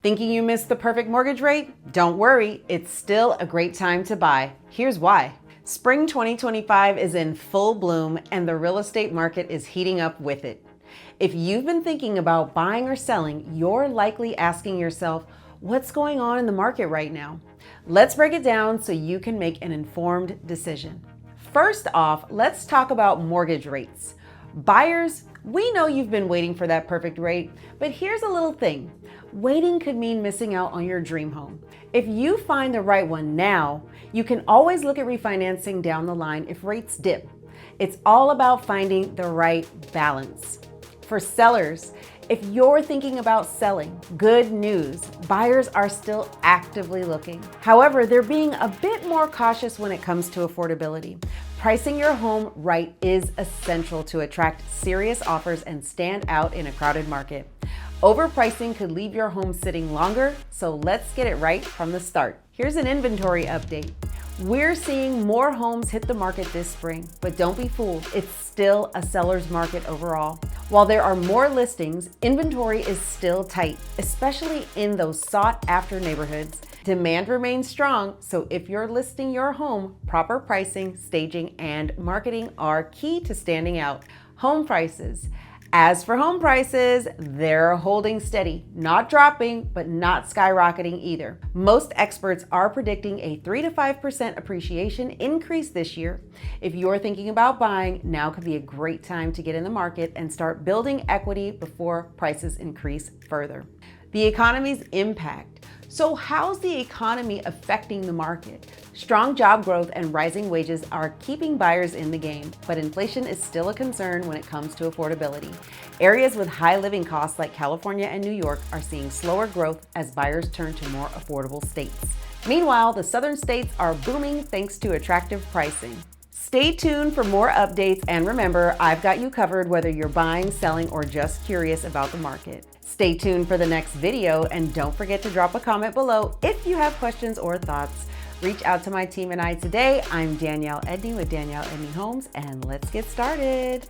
Thinking you missed the perfect mortgage rate? Don't worry, it's still a great time to buy. Here's why. Spring 2025 is in full bloom and the real estate market is heating up with it. If you've been thinking about buying or selling, you're likely asking yourself, what's going on in the market right now? Let's break it down so you can make an informed decision. First off, let's talk about mortgage rates. Buyers, we know you've been waiting for that perfect rate, but here's a little thing. Waiting could mean missing out on your dream home. If you find the right one now, you can always look at refinancing down the line if rates dip. It's all about finding the right balance. For sellers, if you're thinking about selling, good news, buyers are still actively looking. However, they're being a bit more cautious when it comes to affordability. Pricing your home right is essential to attract serious offers and stand out in a crowded market. Overpricing could leave your home sitting longer, so let's get it right from the start. Here's an inventory update. We're seeing more homes hit the market this spring, but don't be fooled, it's still a seller's market overall. While there are more listings, inventory is still tight, especially in those sought-after neighborhoods. Demand remains strong, so if you're listing your home, proper pricing, staging, and marketing are key to standing out. Home prices. As for home prices, they're holding steady, not dropping, but not skyrocketing either. Most experts are predicting a 3 to 5% appreciation increase this year. If you're thinking about buying, now could be a great time to get in the market and start building equity before prices increase further. The economy's impact. So how's the economy affecting the market? Strong job growth and rising wages are keeping buyers in the game, but inflation is still a concern when it comes to affordability. Areas with high living costs like California and New York are seeing slower growth as buyers turn to more affordable states. Meanwhile, the southern states are booming thanks to attractive pricing. Stay tuned for more updates, and remember, I've got you covered whether you're buying, selling, or just curious about the market. Stay tuned for the next video, and don't forget to drop a comment below if you have questions or thoughts. Reach out to my team and I today. I'm Danielle Edney with Danielle Edney Homes, and let's get started.